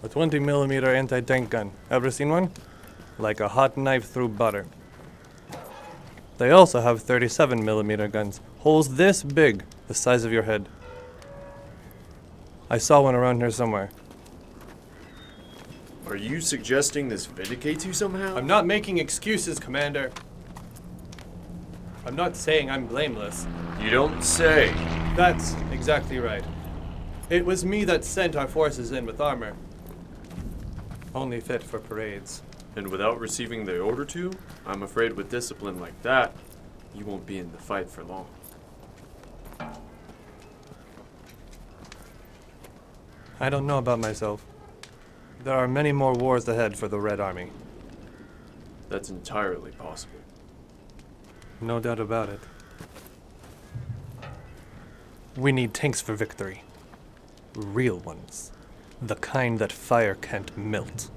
A 20mm anti-tank gun. Ever seen one? Like a hot knife through butter. They also have 37mm guns. Holes this big, the size of your head. I saw one around here somewhere. Are you suggesting this vindicates you somehow? I'm not making excuses, Commander. I'm not saying I'm blameless. You don't say. That's exactly right. It was me that sent our forces in with armor. Only fit for parades. And without receiving the order to, I'm afraid with discipline like that, you won't be in the fight for long. I don't know about myself. There are many more wars ahead for the Red Army. That's entirely possible. No doubt about it. We need tanks for victory. Real ones. The kind that fire can't melt.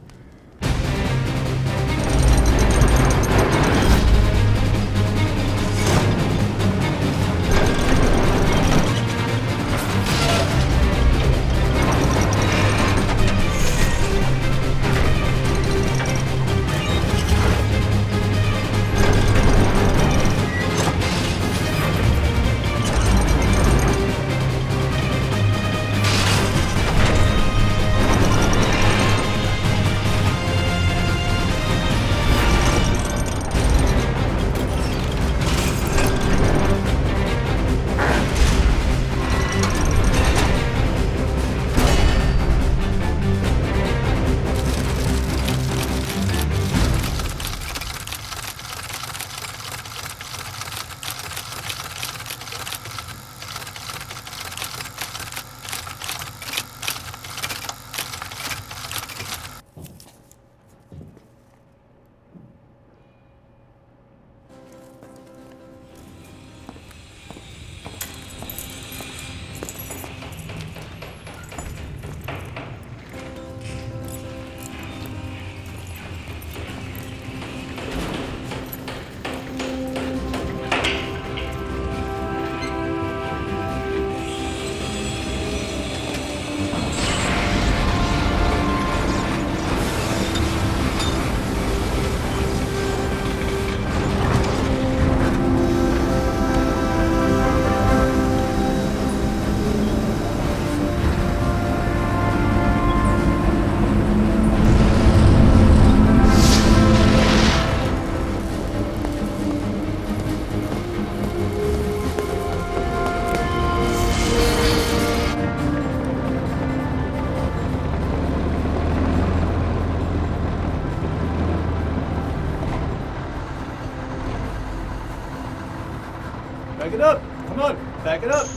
Back it up! Come on, back it up!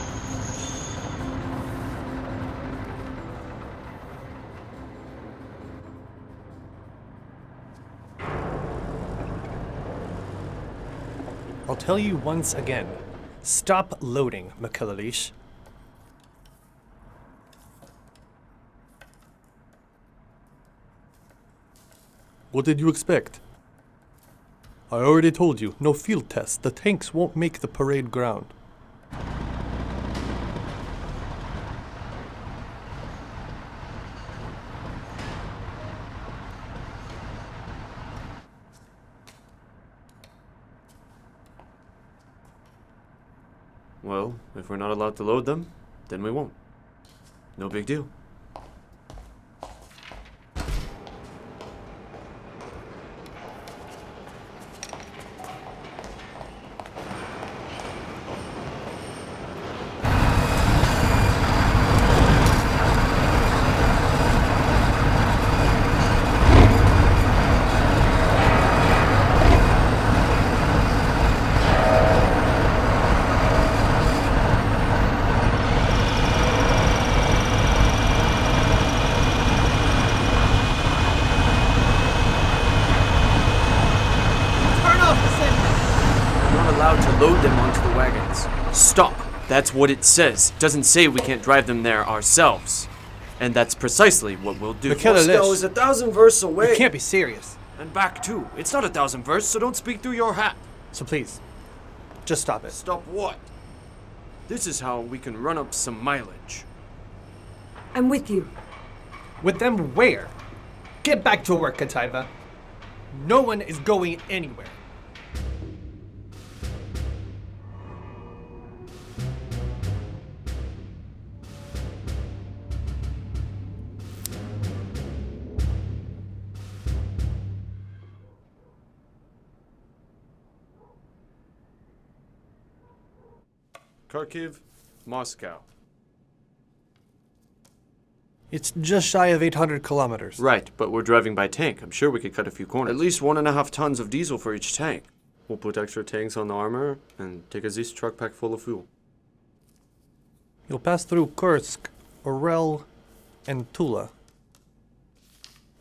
I'll tell you once again. Stop loading, Mikhailish. What did you expect? I already told you, no field tests. The tanks won't make the parade ground. Well, if we're not allowed to load them, then we won't. No big deal. Load them onto the wagons. Stop! That's what it says. It doesn't say we can't drive them there ourselves. And that's precisely what we'll do. Moscow is 1,000 versts away. You can't be serious. And back too. It's not 1,000 versts, so don't speak through your hat. So please, just stop it. Stop what? This is how we can run up some mileage. I'm with you. With them where? Get back to work, Kataiva. No one is going anywhere. Kharkiv, Moscow. It's just shy of 800 kilometers. Right, but we're driving by tank. I'm sure we could cut a few corners. At least 1.5 tons of diesel for each tank. We'll put extra tanks on the armor and take a Zis truck pack full of fuel. You'll pass through Kursk, Orel, and Tula.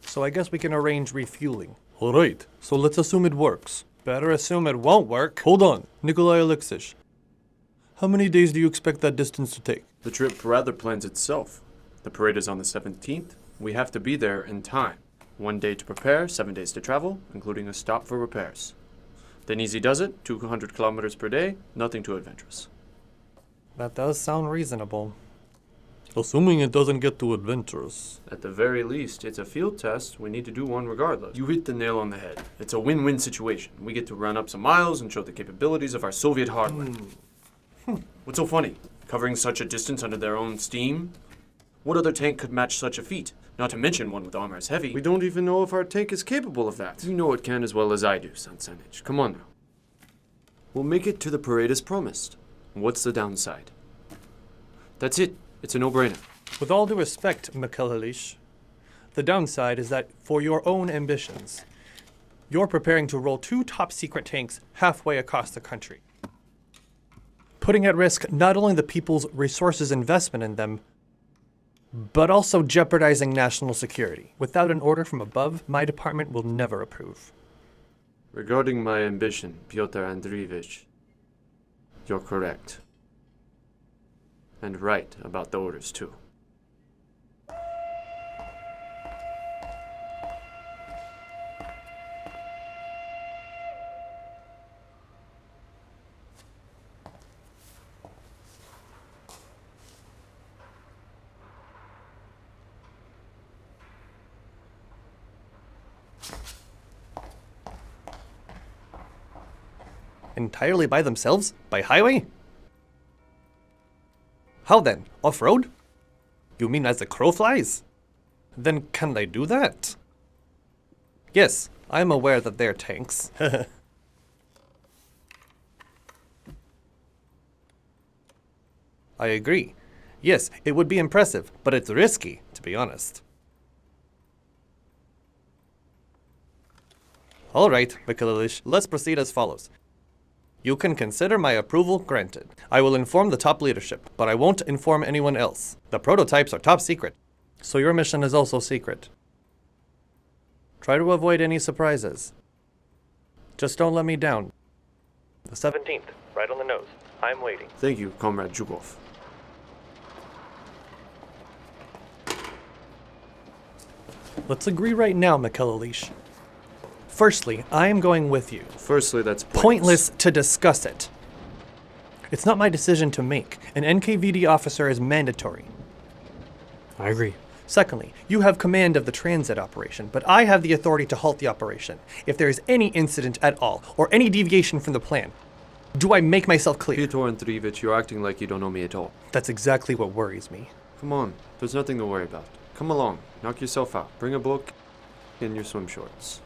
So I guess we can arrange refueling. Alright, so let's assume it works. Better assume it won't work. Hold on, Nikolai Alexeyevich. How many days do you expect that distance to take? The trip rather plans itself. The parade is on the 17th. We have to be there in time. 1 day to prepare, 7 days to travel, including a stop for repairs. Then easy does it, 200 kilometers per day, nothing too adventurous. That does sound reasonable. Assuming it doesn't get too adventurous. At the very least, it's a field test. We need to do one regardless. You hit the nail on the head. It's a win-win situation. We get to run up some miles and show the capabilities of our Soviet hardware. What's so funny? Covering such a distance under their own steam? What other tank could match such a feat? Not to mention one with armor as heavy. We don't even know if our tank is capable of that. You know it can as well as I do, Sansanich. Come on now. We'll make it to the parade as promised. What's the downside? That's it. It's a no-brainer. With all due respect, Mikhailish, the downside is that for your own ambitions, you're preparing to roll 2 top-secret tanks halfway across the country, putting at risk not only the people's resources investment in them, but also jeopardizing national security. Without an order from above, my department will never approve. Regarding my ambition, Pyotr Andreevich, you're correct. And right about the orders, too. Entirely by themselves? By highway? How then? Off-road? You mean as the crow flies? Then can they do that? Yes, I am aware that they're tanks. I agree. Yes, it would be impressive, but it's risky, to be honest. All right, Mikhailish, let's proceed as follows. You can consider my approval granted. I will inform the top leadership, but I won't inform anyone else. The prototypes are top secret, so your mission is also secret. Try to avoid any surprises. Just don't let me down. The 17th, right on the nose. I'm waiting. Thank you, Comrade Zhukov. Let's agree right now, Mikhailish. Firstly, I am going with you. Firstly, that's Pointless to discuss it. It's not my decision to make. An NKVD officer is mandatory. I agree. Secondly, you have command of the transit operation, but I have the authority to halt the operation if there is any incident at all, or any deviation from the plan. Do I make myself clear? Pyotr Andreevich, you're acting like you don't know me at all. That's exactly what worries me. Come on, there's nothing to worry about. Come along, knock yourself out. Bring a book and your swim shorts.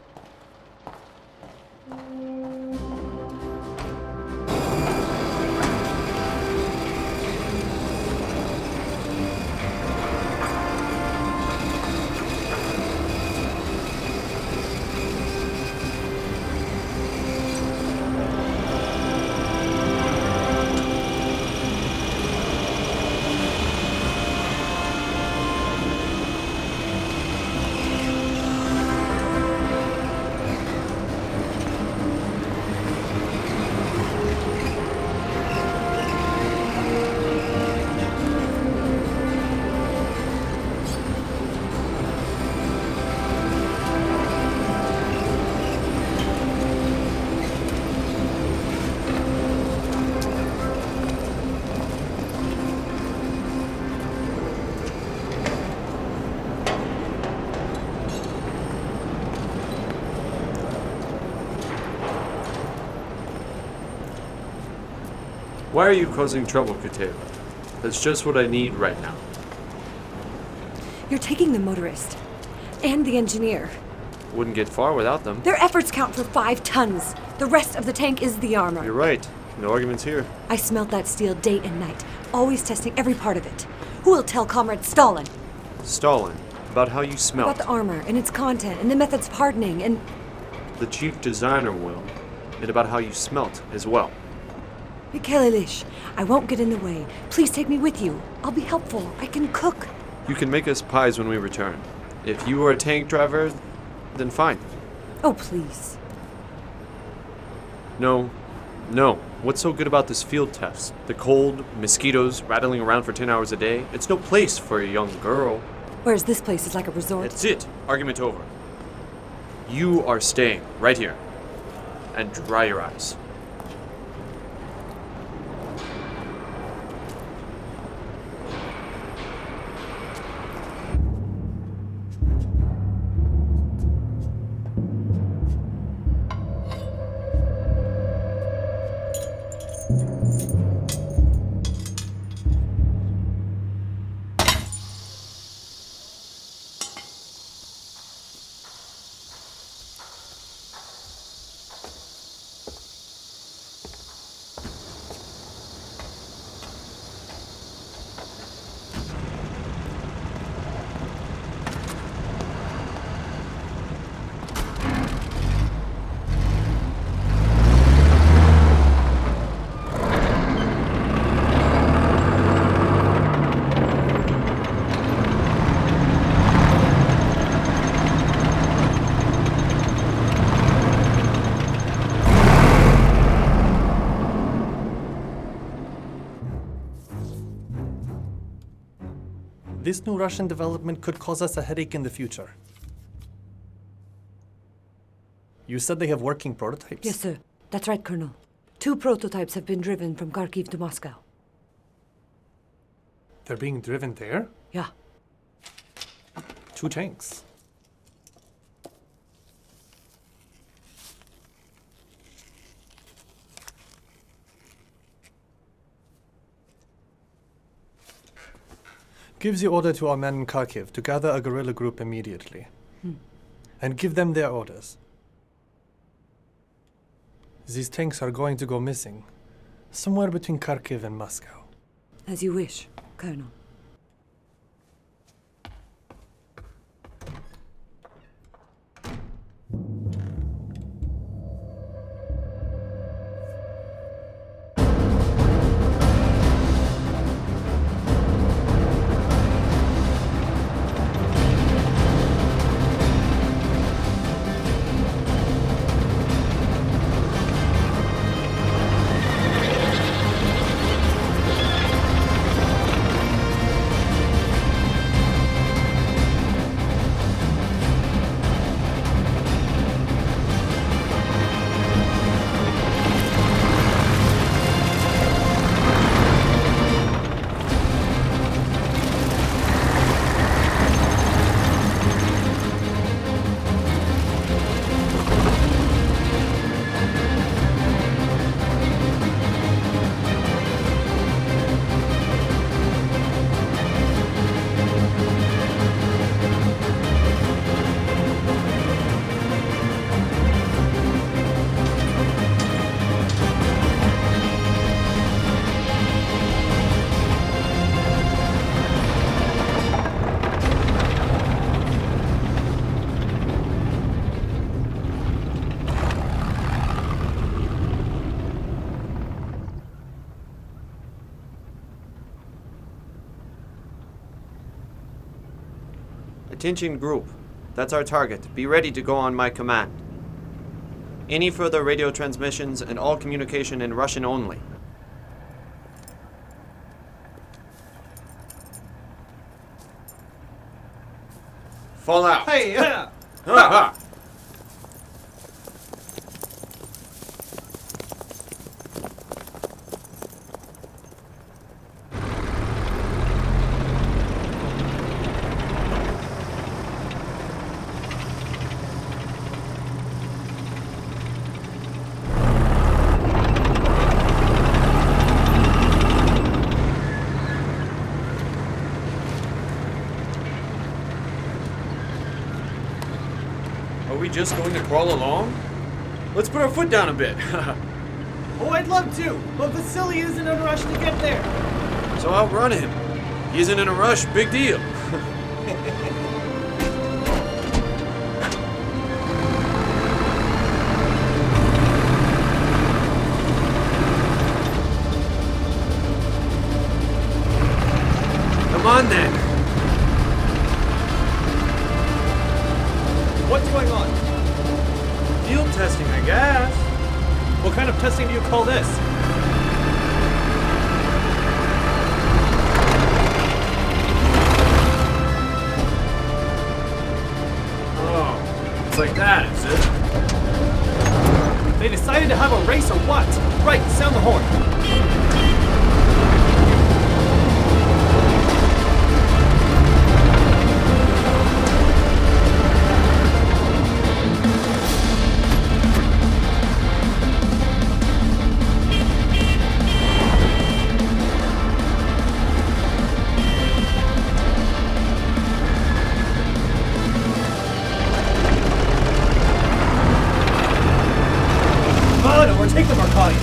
Why are you causing trouble, Kateva? That's just what I need right now. You're taking the motorist and the engineer. Wouldn't get far without them. Their efforts count for 5 tons. The rest of the tank is the armor. You're right. No arguments here. I smelt that steel day and night, always testing every part of it. Who will tell Comrade Stalin? Stalin, about how you smelt. About the armor and its content and the methods of hardening and... The chief designer will. And about how you smelt as well. Mikhail Ilyich, I won't get in the way. Please take me with you. I'll be helpful. I can cook. You can make us pies when we return. If you are a tank driver, then fine. Oh, please. No. What's so good about this field test? The cold, mosquitoes rattling around for 10 hours a day? It's no place for a young girl. Whereas this place is like a resort. That's it. Argument over. You are staying right here. And dry your eyes. This new Russian development could cause us a headache in the future. You said they have working prototypes? Yes, sir. That's right, Colonel. 2 prototypes have been driven from Kharkiv to Moscow. They're being driven there? Yeah. 2 tanks. Gives the order to our men in Kharkiv to gather a guerrilla group immediately. And give them their orders. These tanks are going to go missing, somewhere between Kharkiv and Moscow. As you wish, Colonel. Attention group. That's our target. Be ready to go on my command. Any further radio transmissions and all communication in Russian only. Fall out. Hey, yeah. Ha! Are we just going to crawl along? Let's put our foot down a bit. Oh, I'd love to, but Vasily isn't in a rush to get there. So outrun him. He isn't in a rush, big deal. Come on then. What's going on? Field testing, I guess. What kind of testing do you call this? Oh, it's like that, is it? They decided to have a race or what? Right, sound the horn. Overtake them, Arkady!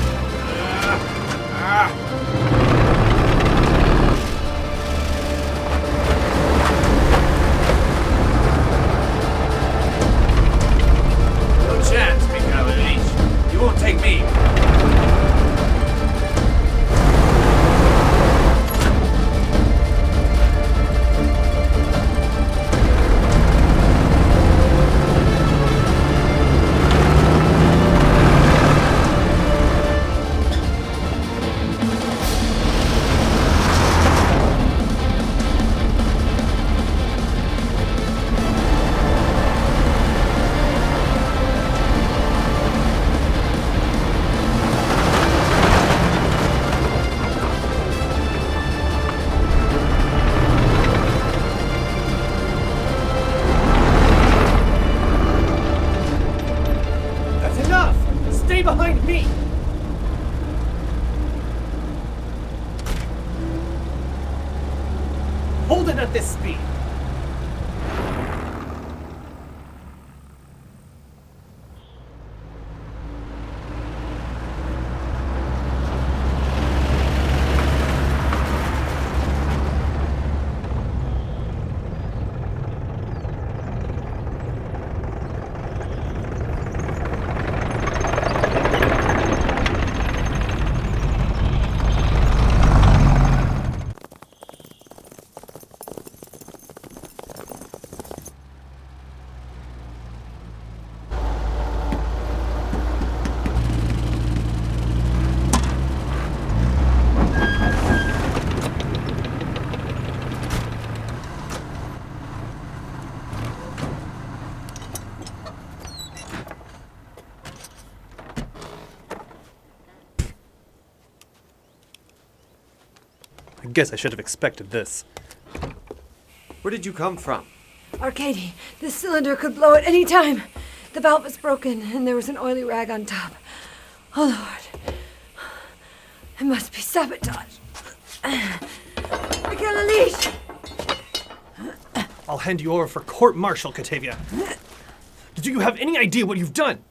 No chance, Mikhailovich. You won't take me. Stay behind me! Hold it at this speed! I guess I should have expected this. Where did you come from? Arkady, this cylinder could blow at any time. The valve is broken, and there was an oily rag on top. Oh, Lord. It must be sabotage. Mikhailovich! I'll hand you over for court-martial, Katavia. Do you have any idea what you've done?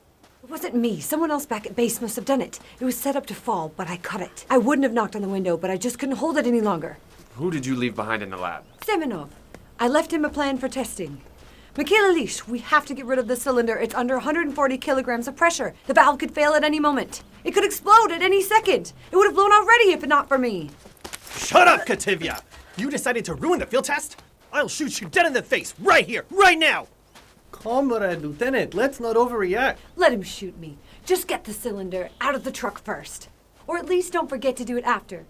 It wasn't me. Someone else back at base must have done it. It was set up to fall, but I cut it. I wouldn't have knocked on the window, but I just couldn't hold it any longer. Who did you leave behind in the lab? Semenov. I left him a plan for testing. Mikhailovich, we have to get rid of the cylinder. It's under 140 kilograms of pressure. The valve could fail at any moment. It could explode at any second. It would have blown already if not for me. Shut up, Katavia! You decided to ruin the field test? I'll shoot you dead in the face, right here, right now! Comrade Lieutenant, let's not overreact. Let him shoot me. Just get the cylinder out of the truck first. Or at least don't forget to do it after.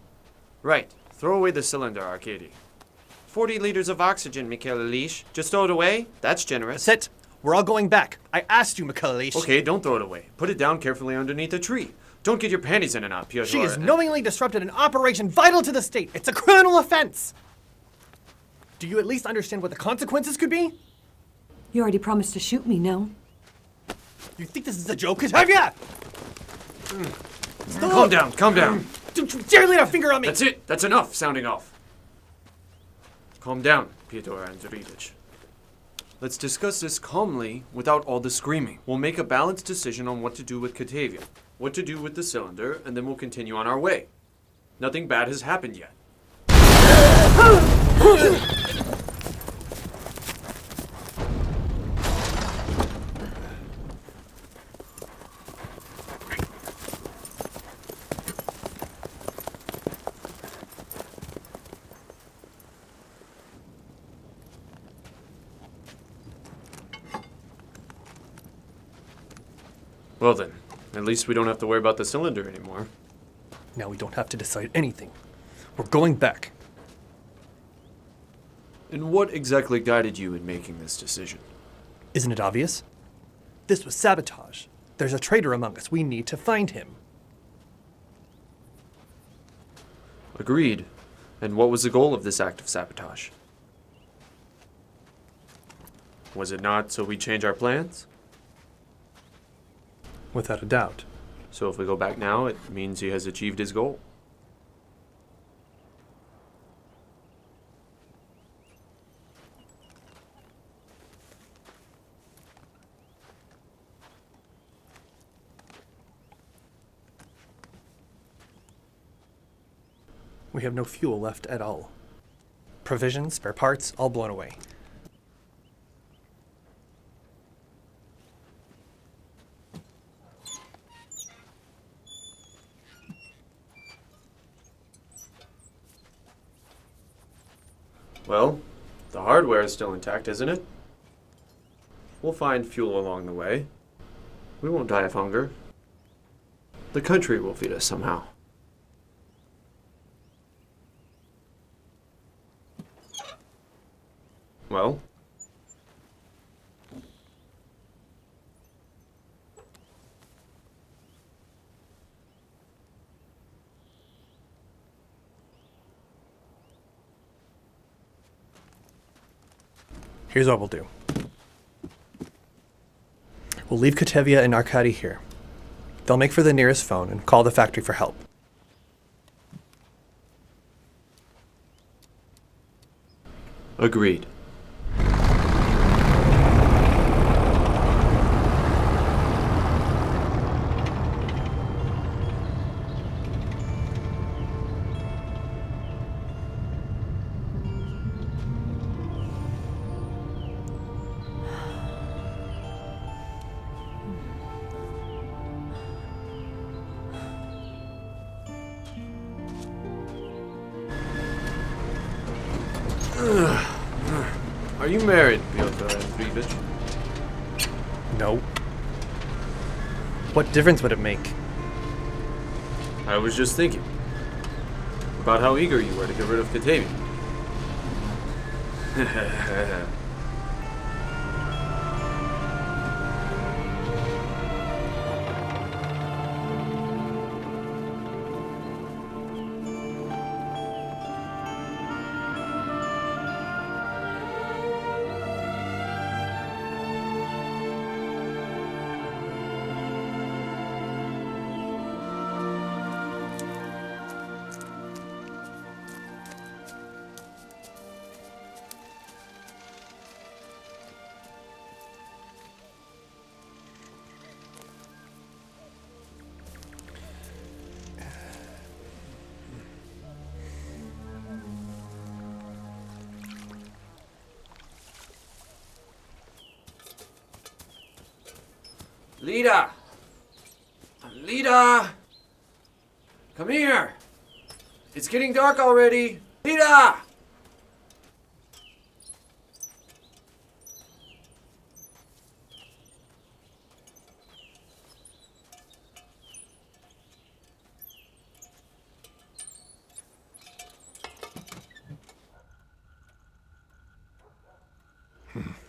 Right. Throw away the cylinder, Arkady. 40 liters of oxygen, Mikhailovich. Just throw it away? That's generous. That's it. We're all going back. I asked you, Mikhailovich. Okay, don't throw it away. Put it down carefully underneath a tree. Don't get your panties in a knot, Pyotr. She has knowingly disrupted an operation vital to the state. It's a criminal offense. Do you at least understand what the consequences could be? You already promised to shoot me, no? You think this is a joke, Katavia? Calm down, calm down. Don't you dare lay a finger on me! That's it. That's enough sounding off. Calm down, Pyotr Andreevich. Let's discuss this calmly without all the screaming. We'll make a balanced decision on what to do with Catavia, what to do with the cylinder, and then we'll continue on our way. Nothing bad has happened yet. Well then, at least we don't have to worry about the cylinder anymore. Now we don't have to decide anything. We're going back. And what exactly guided you in making this decision? Isn't it obvious? This was sabotage. There's a traitor among us. We need to find him. Agreed. And what was the goal of this act of sabotage? Was it not so we change our plans? Without a doubt. So if we go back now, it means he has achieved his goal. We have no fuel left at all. Provisions, spare parts, all blown away. Well, the hardware is still intact, isn't it? We'll find fuel along the way. We won't die of hunger. The country will feed us somehow. Well? Here's what we'll do. We'll leave Catavia and Arkady here. They'll make for the nearest phone and call the factory for help. Agreed. Are you married, Pyotr Andreevich? No. What difference would it make? I was just thinking about how eager you were to get rid of Catavia. Lida! Lida! Come here! It's getting dark already! Lida!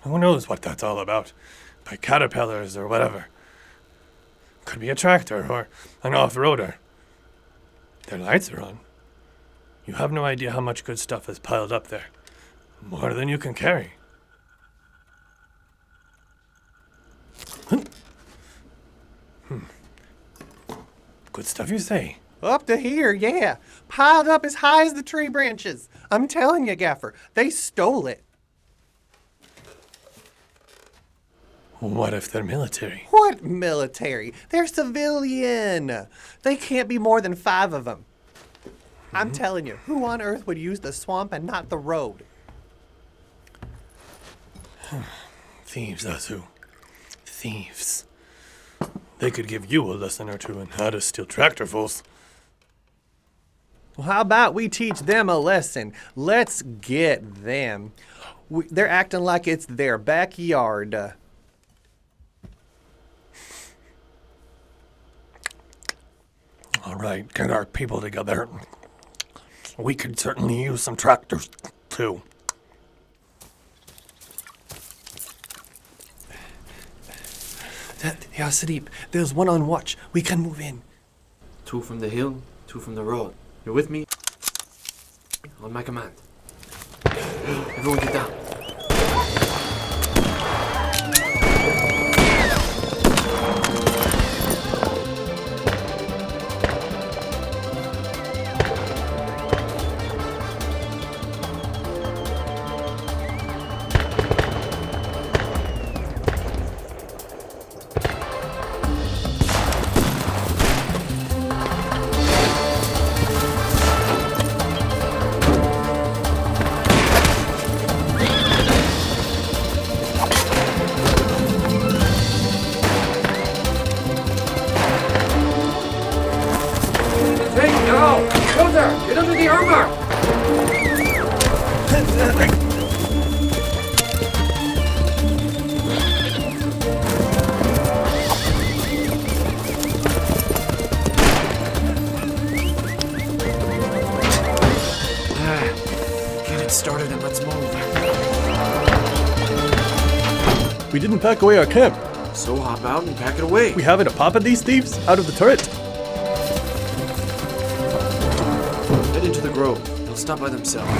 Who knows what that's all about? By caterpillars or whatever. Could be a tractor or an off-roader. Their lights are on. You have no idea how much good stuff is piled up there. More than you can carry. Good stuff, you say? Up to here, yeah. Piled up as high as the tree branches. I'm telling you, Gaffer, they stole it. What if they're military? What military? They're civilian. They can't be more than 5 of them. I'm telling you, who on earth would use the swamp and not the road? Thieves, that's who. Thieves. They could give you a lesson or two on how to steal tractorfuls. Well, how about we teach them a lesson? Let's get them. They're acting like it's their backyard. All right, get our people together. We could certainly use some tractors, too. Yeah, Sadiq, there's one on watch. We can move in. 2 from the hill, 2 from the road. You're with me? On my command. Everyone get down. Get under the armor! Get it started and let's move. We didn't pack away our camp. So hop out and pack it away. We having a pop at these thieves out of the turret. Head into the grove. They'll stop by themselves.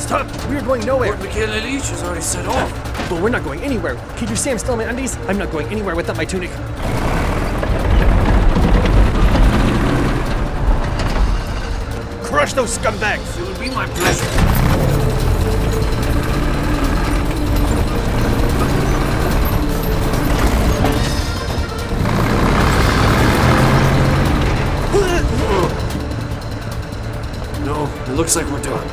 Stop! We're going nowhere. Fort Mikhail Ilyich is already set off. But we're not going anywhere. Can you see I'm still in my undies? I'm not going anywhere without my tunic. Crush those scumbags! It would be my pleasure. No, it looks like we're done.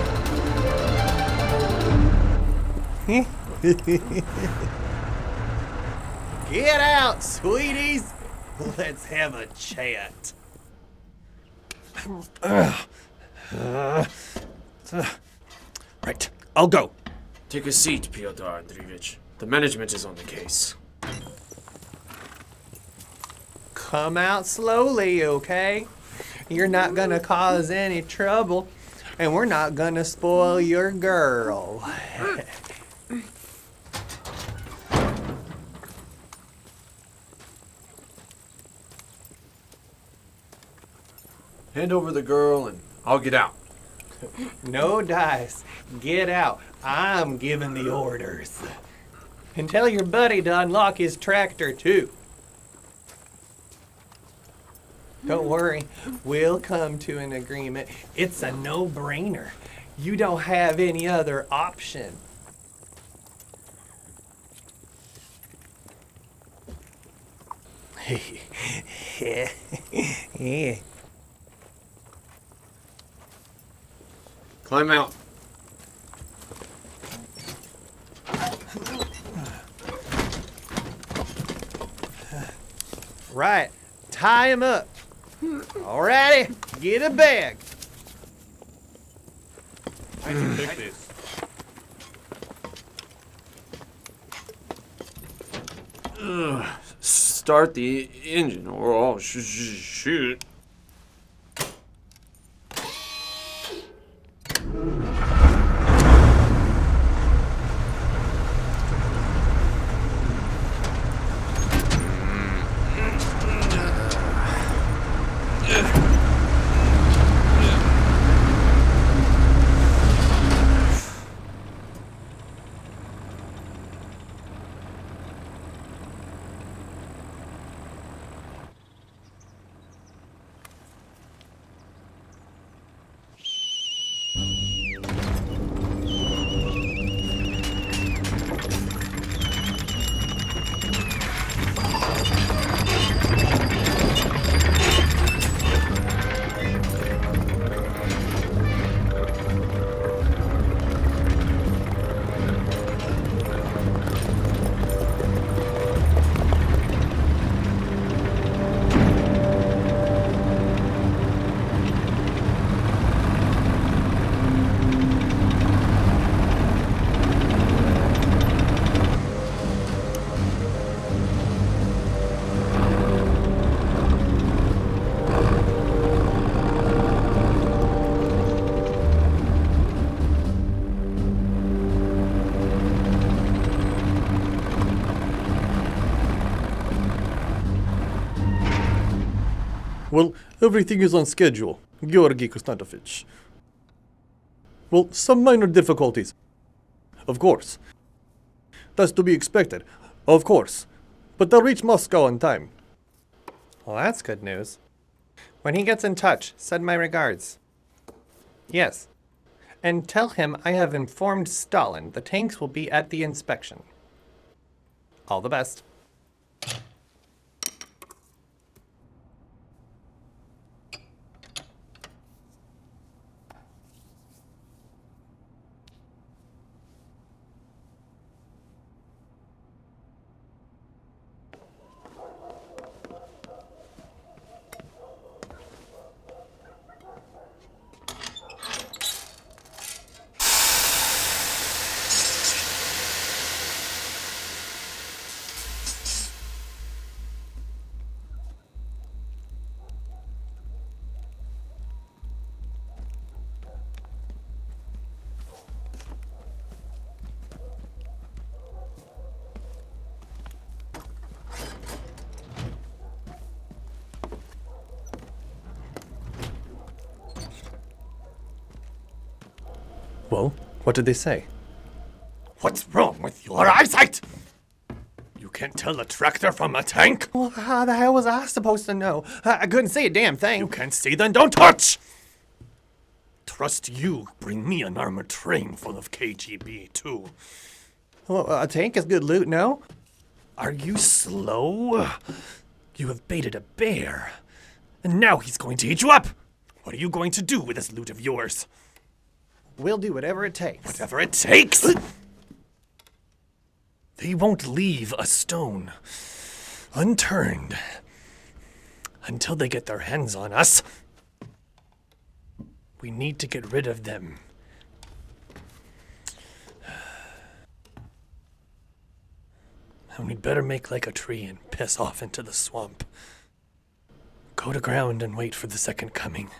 Get out, sweeties. Let's have a chat. Right, I'll go. Take a seat, Pyotr Andreevich. The management is on the case. Come out slowly, okay? You're not gonna cause any trouble, and we're not gonna spoil your girl. Hand over the girl and I'll get out. No dice. Get out. I'm giving the orders. And tell your buddy to unlock his tractor, too. Don't worry. We'll come to an agreement. It's a no-brainer. You don't have any other option. Yeah. Climb out. Right. Tie him up. Alrighty. Get a bag. I can take this. Start the engine or I'll shoot. Everything is on schedule, Georgy Konstantovich. Well, some minor difficulties. Of course. That's to be expected. Of course. But they'll reach Moscow on time. Well, that's good news. When he gets in touch, send my regards. Yes. And tell him I have informed Stalin the tanks will be at the inspection. All the best. Well, what did they say? What's wrong with your eyesight? You can't tell a tractor from a tank? Well, how the hell was I supposed to know? I couldn't see a damn thing. You can't see, then don't touch! Trust you bring me an armored train full of KGB, too. Well, a tank is good loot, no? Are you slow? You have baited a bear. And now he's going to eat you up! What are you going to do with this loot of yours? We'll do whatever it takes. Whatever it takes! They won't leave a stone unturned until they get their hands on us. We need to get rid of them. And we'd better make like a tree and piss off into the swamp. Go to ground and wait for the second coming.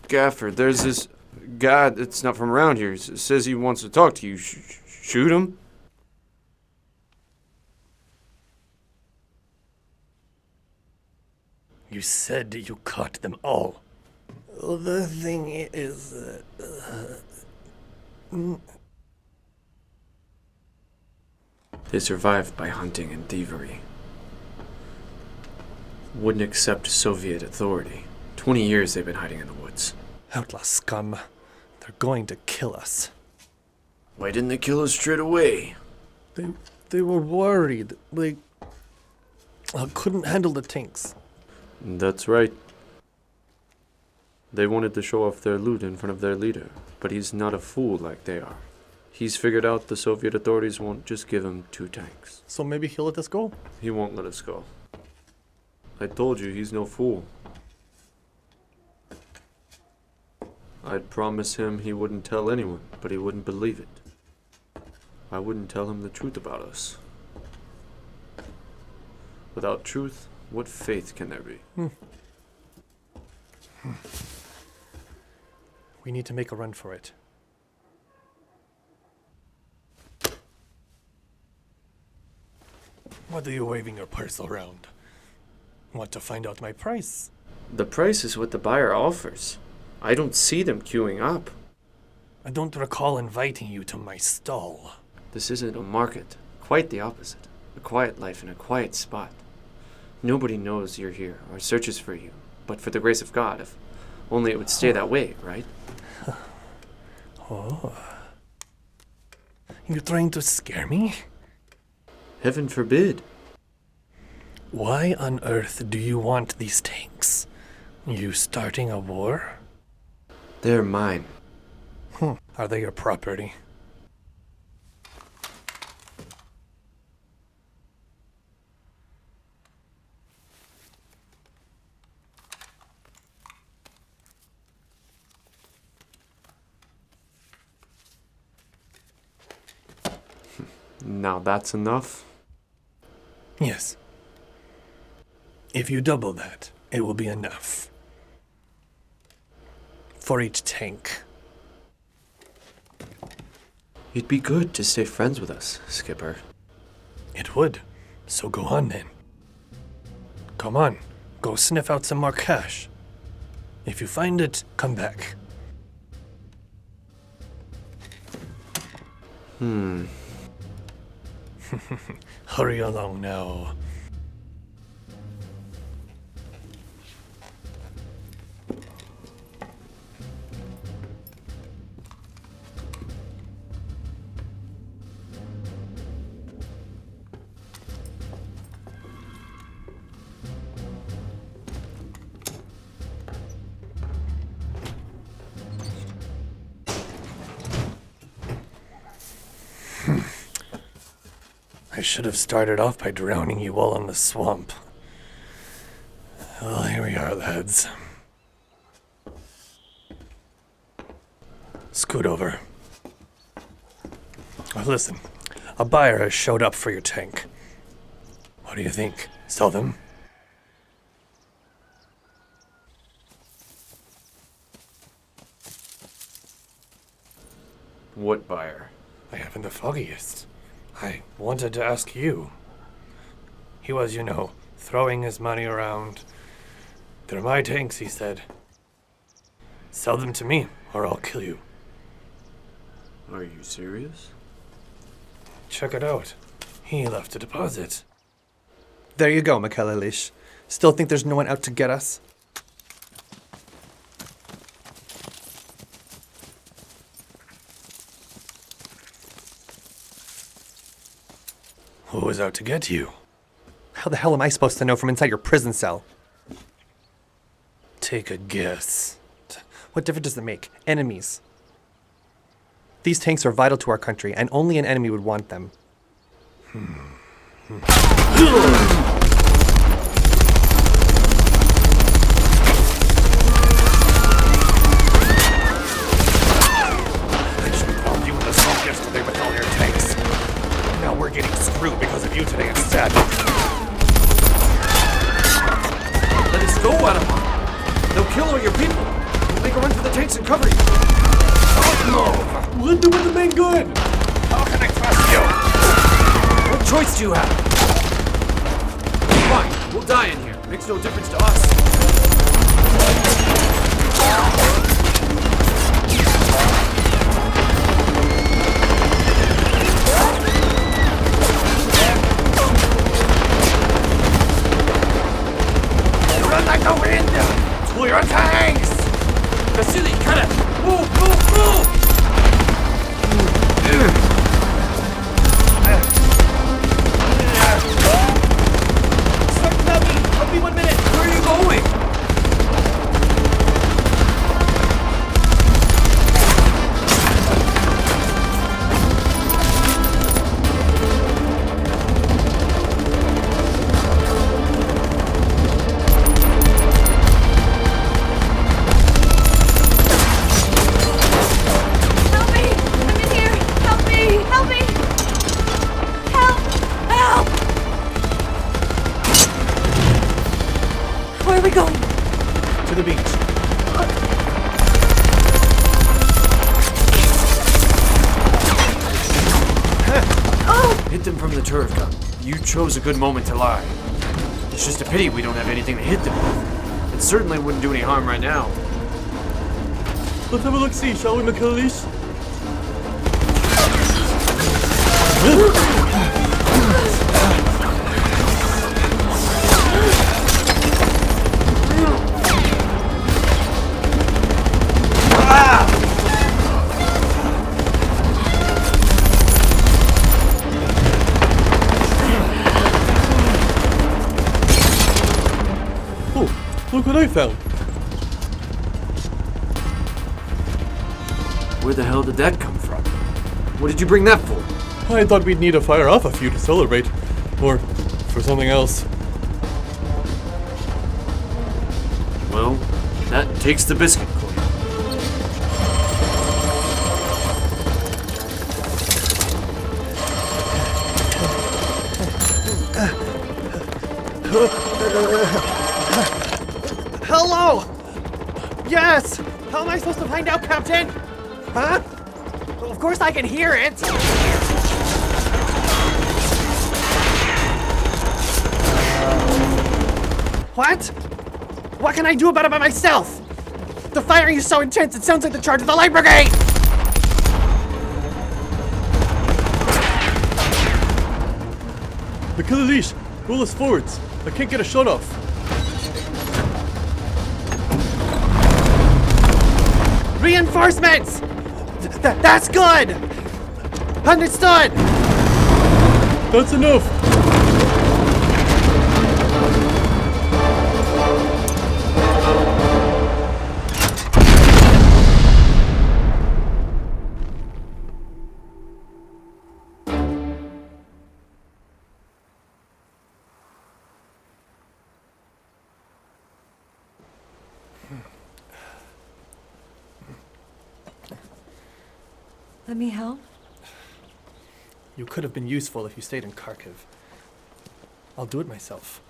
Gaffer, there's this guy that's not from around here. Says he wants to talk to you. Shoot him? You said you caught them all. Well, the thing is, They survived by hunting and thievery. Wouldn't accept Soviet authority. 20 years they've been hiding in the woods. Outlaw scum. They're going to kill us. Why didn't they kill us straight away? They were worried. They couldn't handle the tanks. That's right. They wanted to show off their loot in front of their leader, but he's not a fool like they are. He's figured out the Soviet authorities won't just give him 2 tanks. So maybe he'll let us go? He won't let us go. I told you, he's no fool. I'd promise him he wouldn't tell anyone, but he wouldn't believe it. I wouldn't tell him the truth about us. Without truth, what faith can there be? We need to make a run for it. What are you waving your purse around? Want to find out my price? The price is what the buyer offers. I don't see them queuing up. I don't recall inviting you to my stall. This isn't a market. Quite the opposite. A quiet life in a quiet spot. Nobody knows you're here or searches for you, but for the grace of God, if only it would stay that way, right? Oh. You're trying to scare me? Heaven forbid. Why on earth do you want these tanks? You starting a war? They're mine. Are they your property? Now that's enough? Yes. If you double that, it will be enough. For each tank. It'd be good to stay friends with us, Skipper. It would. So go on then. Come on, go sniff out some more cash. If you find it, come back. Hurry along now. I should have started off by drowning you all in the swamp. Well, here we are, lads. Scoot over. Oh, listen, a buyer has showed up for your tank. What do you think? Sell them? What buyer? I haven't the foggiest. I wanted to ask you. He was, throwing his money around. They're my tanks, he said. Sell them to me, or I'll kill you. Are you serious? Check it out. He left a deposit. There you go, Mikhailish. Still think there's no one out to get us? Who was out to get you? How the hell am I supposed to know from inside your prison cell? Take a guess. What difference does it make? Enemies. These tanks are vital to our country, and only an enemy would want them. I should have found you in the swamp yesterday with all your tanks. Now we're getting screwed because of you today instead. Let us go, Adam. They'll kill all your people. We'll make a run for the tanks and cover you. Let them with the main gun! How can I trust you? What choice do you have? Fine, we'll die in here. Makes no difference to us. Run like the wind! To your tanks! Vasily, cut it! Move, move, move! Start without me! Help me 1 minute! Where are you going? Help me! I'm in here! Help me! Help me! Help! Help! Where are we going? To the beach. Hit them from the turret gun. You chose a good moment to lie. It's just a pity we don't have anything to hit them with. It certainly wouldn't do any harm right now. Let's have a look-see, shall we, Mikhailish? Oh, look what I found. Where the hell did that come from? What did you bring that for? I thought we'd need to fire off a few to celebrate. Or for something else. Well, that takes the biscuit, Clay. Hello! Yes! How am I supposed to find out, Captain? Huh? Well, of course I can hear it! What? What can I do about it by myself? The firing is so intense, it sounds like the charge of the Light Brigade! Mikhailovich, roll us forwards. I can't get a shot off. Reinforcements! That's good! Understood! That's enough. Let me help? You could have been useful if you stayed in Kharkiv. I'll do it myself.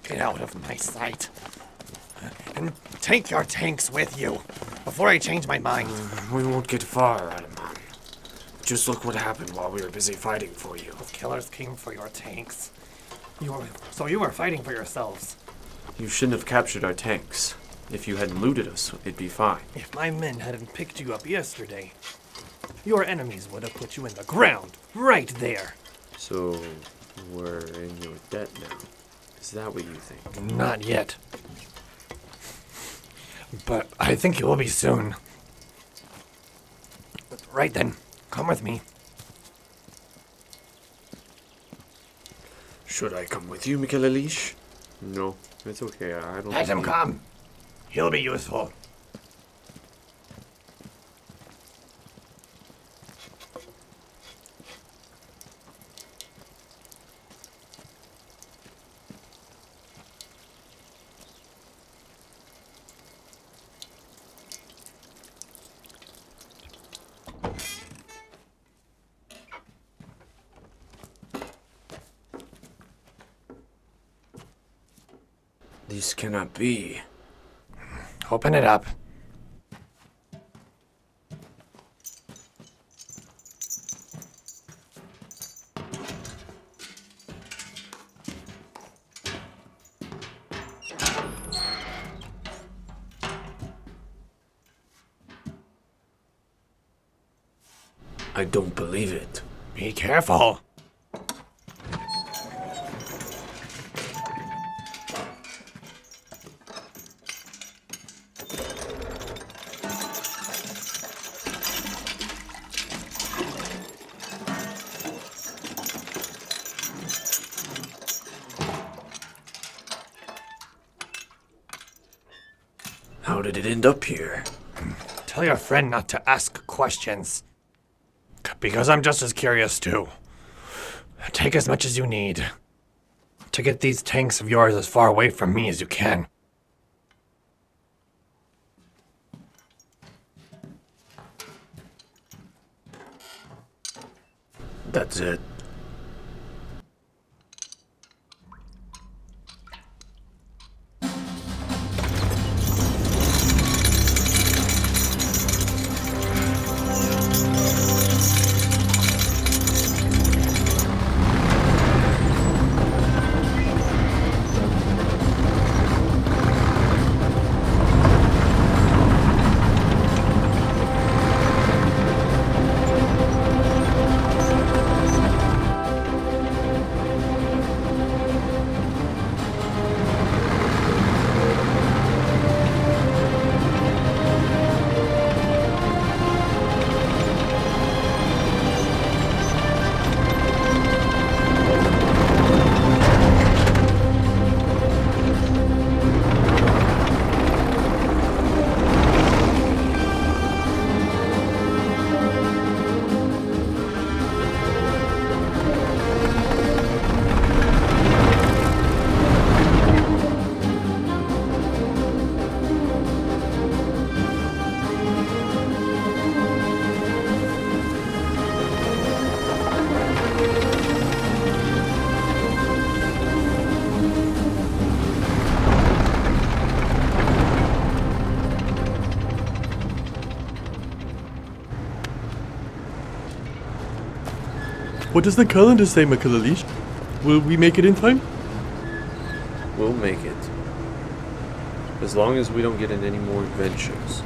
Get out of my sight. And take your tanks with you before I change my mind. We won't get far, Adaman. Just look what happened while we were busy fighting for you. Those killers came for your tanks. So you were fighting for yourselves. You shouldn't have captured our tanks. If you hadn't looted us, it'd be fine. If my men hadn't picked you up yesterday, your enemies would have put you in the ground, right there. So, we're in your debt now. Is that what you think? Not yet. But I think you will be soon. Right then, come with me. Should I come with you, Mikhailovich? No, it's okay. I don't. Let him come. He'll be useful. This cannot be. Open it up. I don't believe it. Be careful. How did it end up here? Tell your friend not to ask questions. Because I'm just as curious too. Take as much as you need to get these tanks of yours as far away from me as you can. That's it. What does the calendar say, Mikhailish? Will we make it in time? We'll make it. As long as we don't get in any more adventures.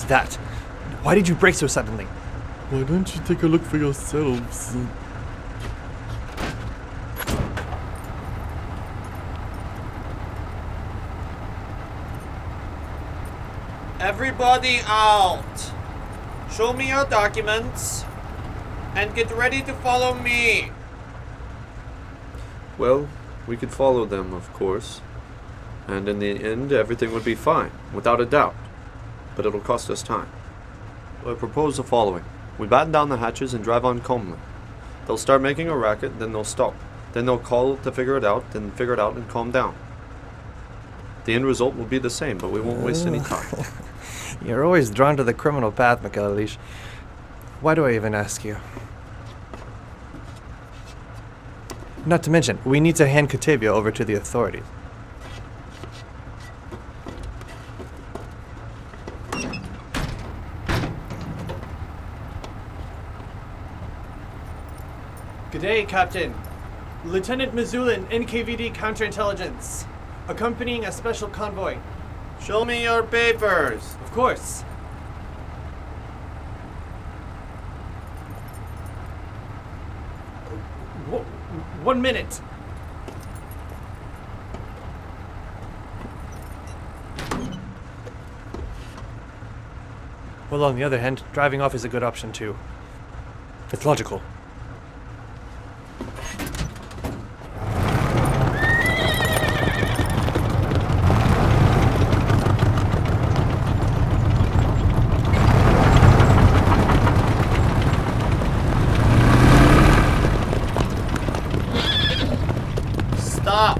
That? Why did you brake so suddenly? Why don't you take a look for yourselves? Everybody out! Show me your documents and get ready to follow me. Well, we could follow them, of course. And in the end, everything would be fine, without a doubt. But it'll cost us time. I propose the following. We batten down the hatches and drive on calmly. They'll start making a racket, then they'll stop. Then they'll call to figure it out, then figure it out and calm down. The end result will be the same, but we won't waste any time. You're always drawn to the criminal path, Mikhailish. Why do I even ask you? Not to mention, we need to hand Katavia over to the authorities. G'day, Captain. Lieutenant Merzlikin, NKVD counterintelligence. Accompanying a special convoy. Show me your papers. Of course. Wh- 1 minute. Well, on the other hand, driving off is a good option too. It's logical. Stop!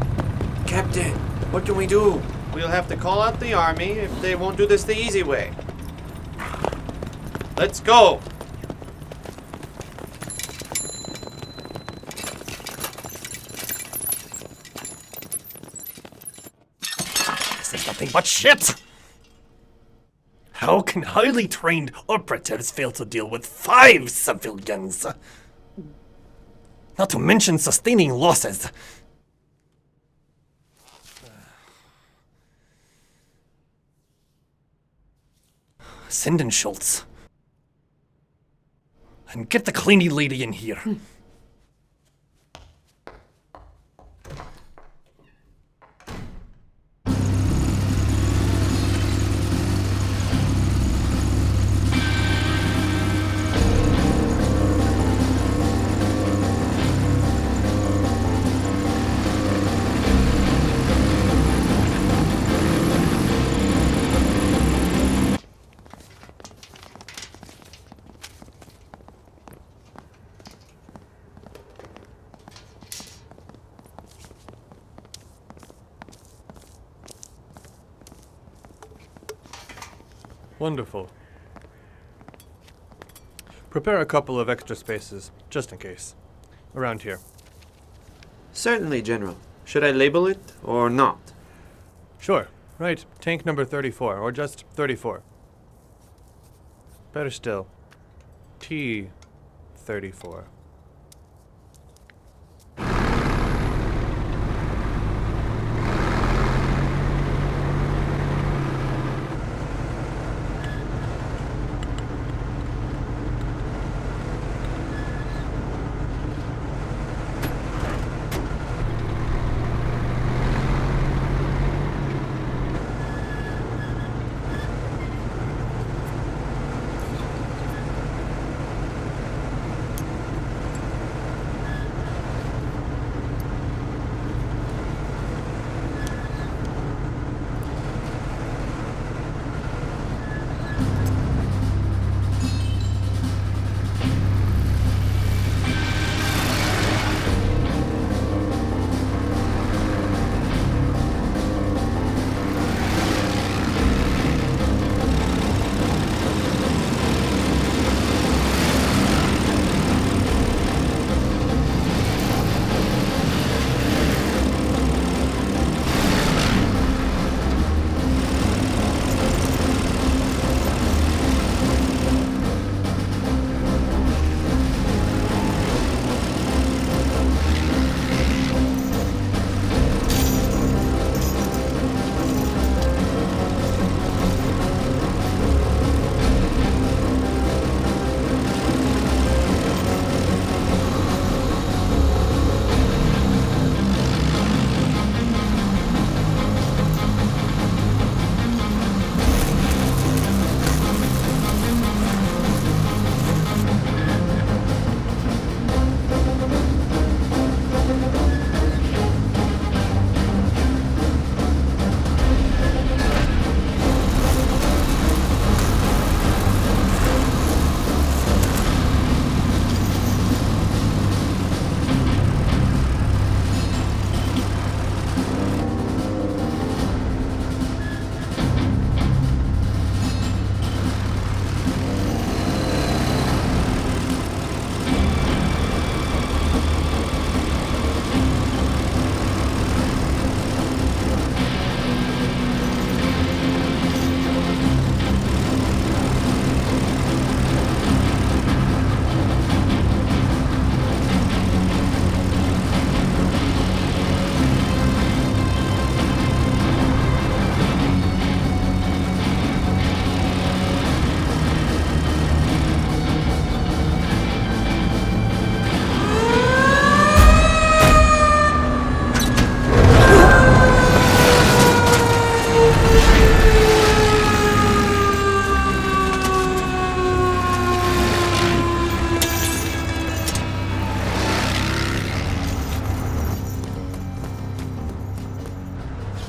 Captain, what can we do? We'll have to call out the army if they won't do this the easy way. Let's go! This is nothing but shit! How can highly trained operatives fail to deal with 5 civilians? Not to mention sustaining losses. Send in Schultz. And get the cleaning lady in here. Wonderful. Prepare a couple of extra spaces, just in case. Around here. Certainly, General. Should I label it or not? Sure. Right. Tank number 34, or just 34. Better still. T-34.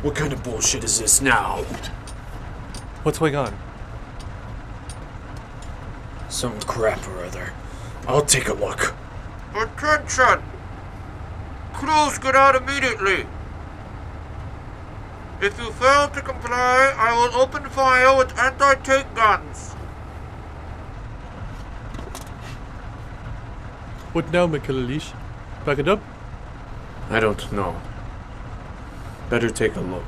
What kind of bullshit is this now? What's going on? Some crap or other. I'll take a look. Attention! Crews get out immediately. If you fail to comply, I will open fire with anti-tank guns. What now, Mikhailish? Back it up? I don't know. Better take a look.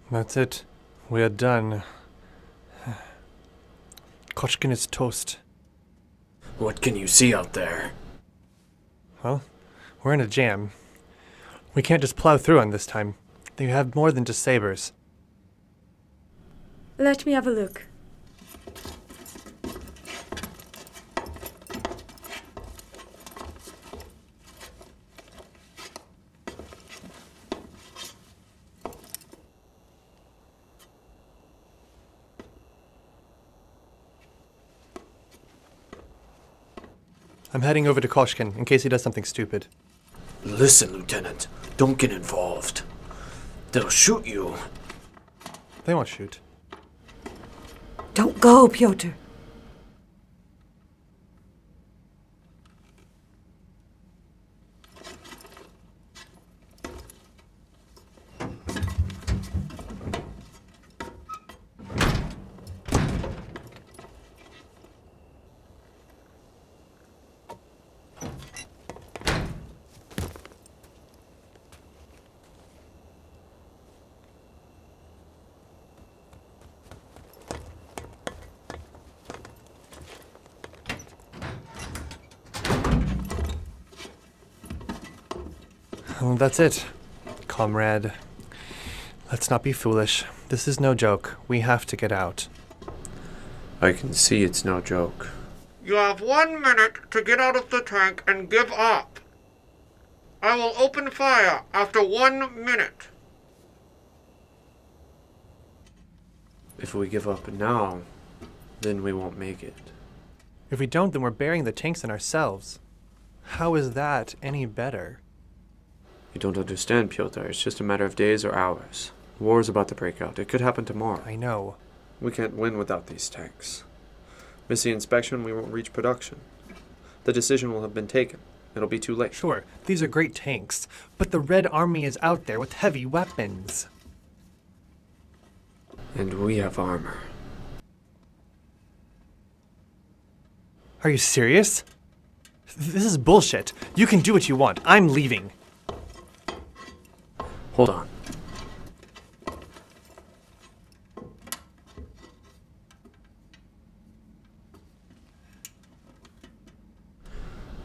That's it. We are done. Koshkin is toast. What can you see out there? Well, we're in a jam. We can't just plow through on this time. They have more than just sabers. Let me have a look. I'm heading over to Koshkin in case he does something stupid. Listen, Lieutenant. Don't get involved. They'll shoot you. They won't shoot. Don't go, Pyotr. Well, that's it, comrade. Let's not be foolish. This is no joke. We have to get out. I can see it's no joke. You have 1 minute to get out of the tank and give up. I will open fire after 1 minute. If we give up now, then we won't make it. If we don't, then we're burying the tanks in ourselves. How is that any better? You don't understand, Pyotr. It's just a matter of days or hours. War is about to break out. It could happen tomorrow. I know. We can't win without these tanks. Miss the inspection, we won't reach production. The decision will have been taken. It'll be too late. Sure, these are great tanks, but the Red Army is out there with heavy weapons. And we have armor. Are you serious? This is bullshit. You can do what you want. I'm leaving. Hold on.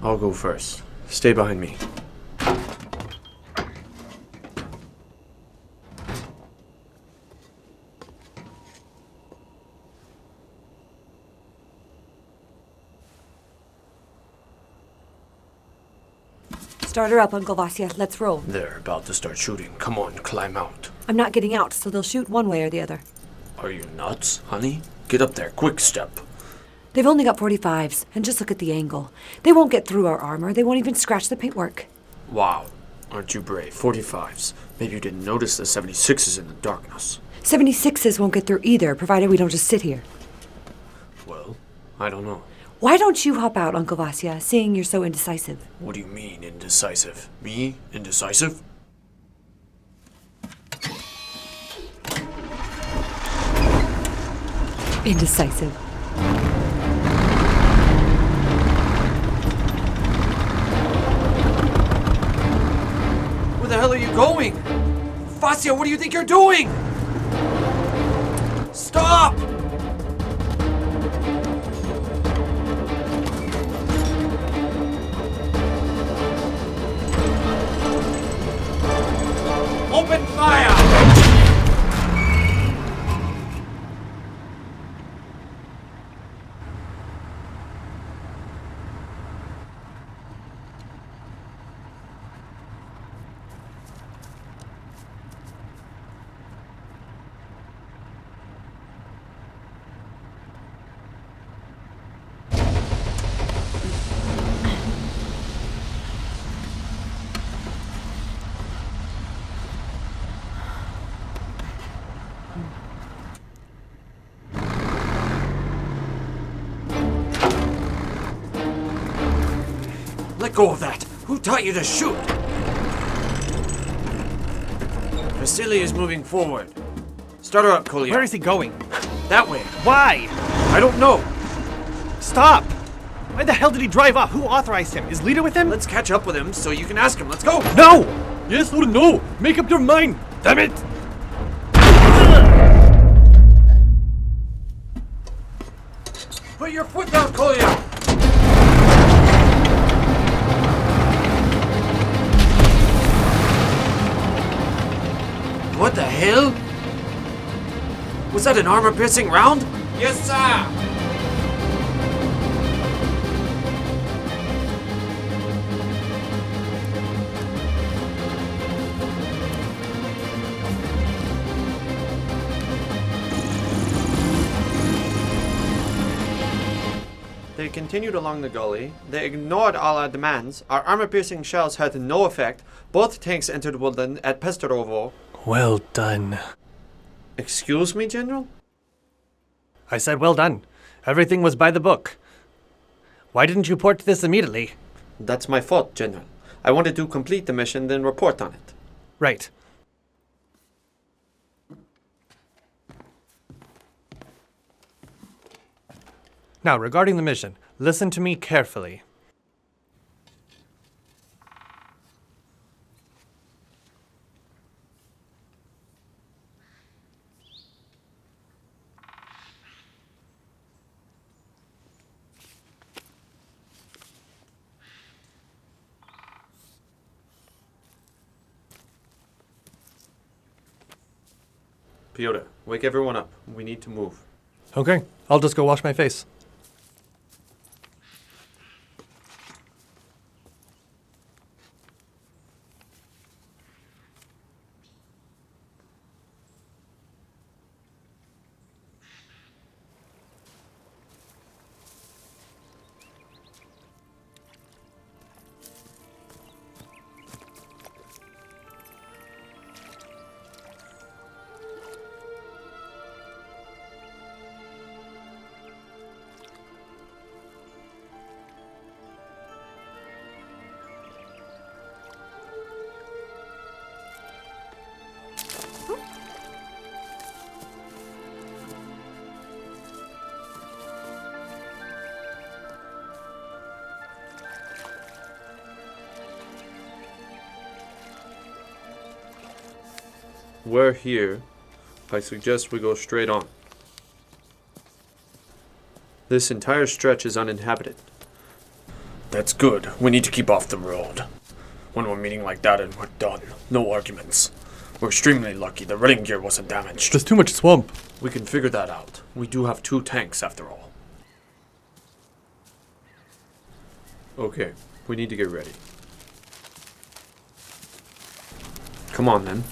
I'll go first. Stay behind me. Start her up, Uncle Vasya. Let's roll. They're about to start shooting. Come on, climb out. I'm not getting out, so they'll shoot one way or the other. Are you nuts, honey? Get up there, quick step. They've only got 45s, and just look at the angle. They won't get through our armor. They won't even scratch the paintwork. Wow, aren't you brave? 45s. Maybe you didn't notice the 76s in the darkness. 76s won't get through either, provided we don't just sit here. Well, I don't know. Why don't you hop out, Uncle Vasya, seeing you're so indecisive? What do you mean, indecisive? Me? Indecisive? Indecisive. Where the hell are you going? Vasya, what do you think you're doing? Stop! Open fire! Let go of that. Who taught you to shoot? Vasily is moving forward. Start her up, Kolya. Where is he going? That way. Why? I don't know. Stop! Why the hell did he drive off? Who authorized him? Is Lita with him? Let's catch up with him so you can ask him. Let's go. No! Yes or no? Make up your mind. Damn it! Put your foot down, Kolya. What the hell? Was that an armor-piercing round? Yes, sir! They continued along the gully. They ignored all our demands. Our armor-piercing shells had no effect. Both tanks entered woodland at Pesterovo. Well done. Excuse me, General? I said well done. Everything was by the book. Why didn't you port this immediately? That's my fault, General. I wanted to complete the mission, then report on it. Right. Now, regarding the mission, listen to me carefully. Pyotr, wake everyone up. We need to move. Okay, I'll just go wash my face. We're here. I suggest we go straight on. This entire stretch is uninhabited. That's good. We need to keep off the road. When we're meeting like that and we're done. No arguments. We're extremely lucky the running gear wasn't damaged. There's too much swamp. We can figure that out. We do have 2 tanks after all. Okay, we need to get ready. Come on then.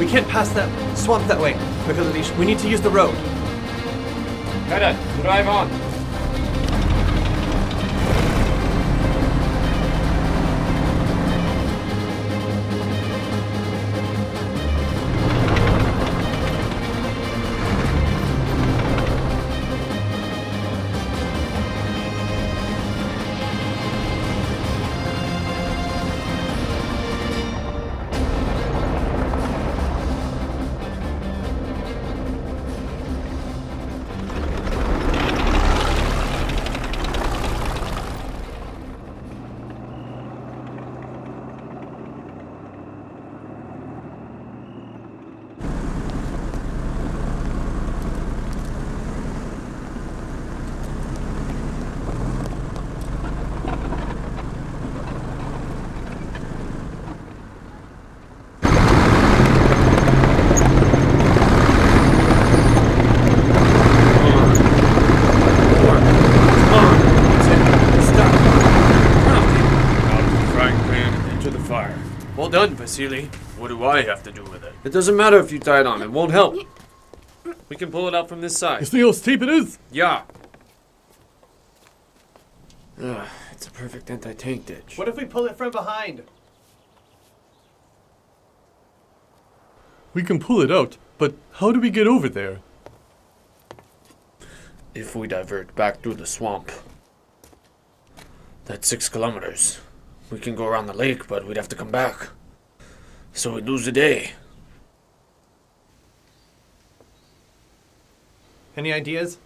We can't pass that swamp that way, Mikhailovich. We need to use the road. Cadet, drive on. Well done, Vasily. What do I have to do with it? It doesn't matter if you tie it on. It won't help. We can pull it out from this side. You see how steep it is? Yeah. It's a perfect anti-tank ditch. What if we pull it from behind? We can pull it out, but how do we get over there? If we divert back through the swamp, that's 6 kilometers. We can go around the lake, but we'd have to come back. So we'd lose a day. Any ideas?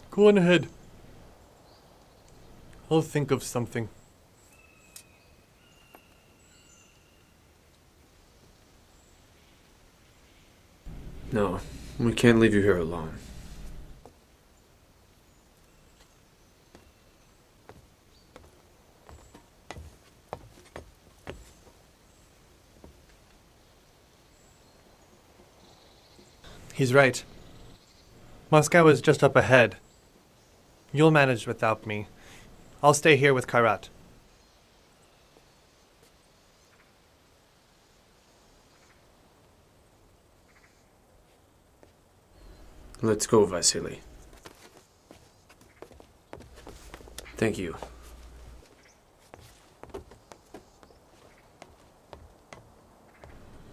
Go on ahead. I'll think of something. No, we can't leave you here alone. He's right. Moscow is just up ahead. You'll manage without me. I'll stay here with Kairat. Let's go, Vasily. Thank you.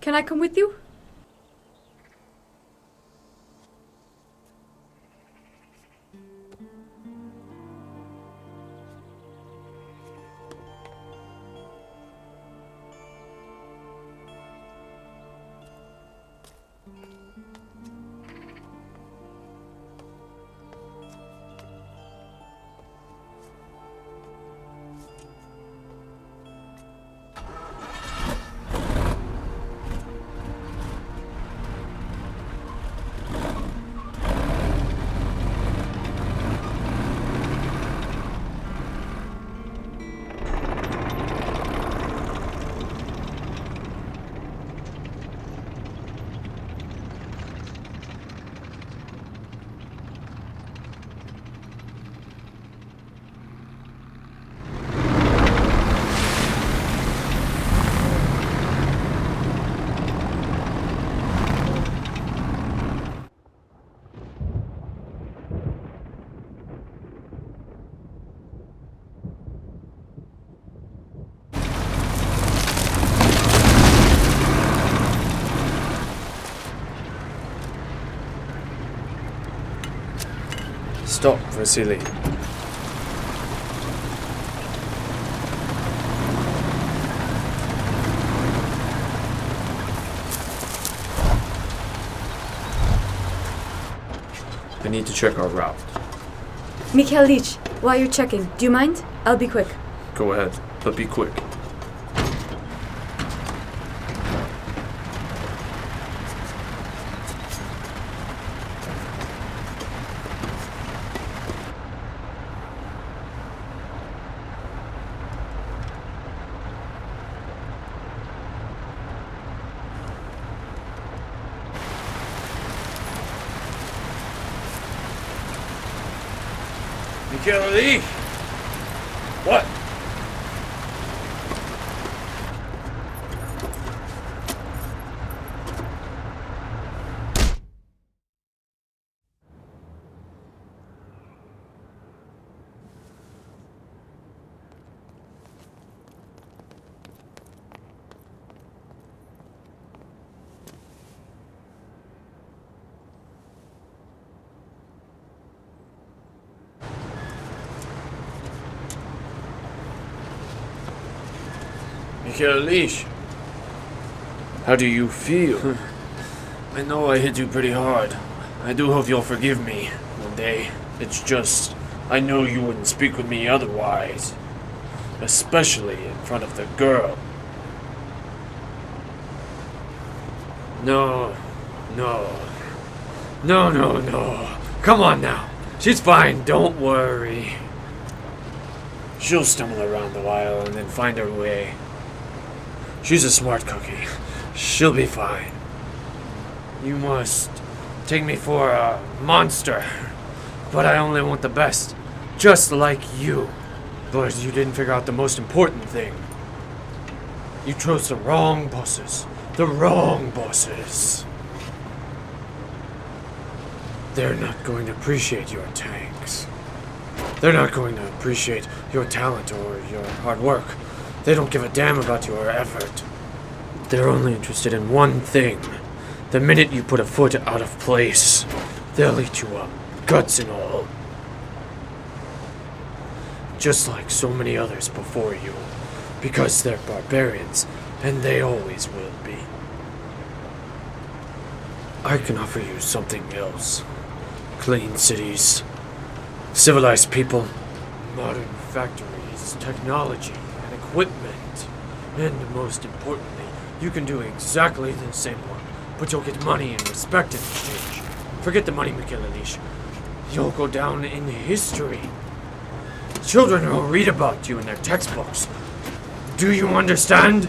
Can I come with you? Stop, Vasily. I need to check our route. Mikhailovich, while you're checking, do you mind? I'll be quick. Go ahead, but be quick. Mikhail, what? Mikhail, how do you feel? I know I hit you pretty hard. I do hope you'll forgive me one day. It's just, I know you wouldn't speak with me otherwise. Especially in front of the girl. No. Come on now. She's fine, don't worry. She'll stumble around a while and then find her way. She's a smart cookie. She'll be fine. You must take me for a monster. But I only want the best. Just like you. But you didn't figure out the most important thing. You chose the wrong bosses. The wrong bosses. They're not going to appreciate your tanks. They're not going to appreciate your talent or your hard work. They don't give a damn about your effort. They're only interested in one thing. The minute you put a foot out of place, they'll eat you up, guts and all. Just like so many others before you. Because they're barbarians, and they always will be. I can offer you something else. Clean cities, civilized people, modern factories, technology, and equipment. And most importantly, you can do exactly the same work, but you'll get money and respect in exchange. Forget the money, Mikhail. You'll go down in history. Children will read about you in their textbooks. Do you understand?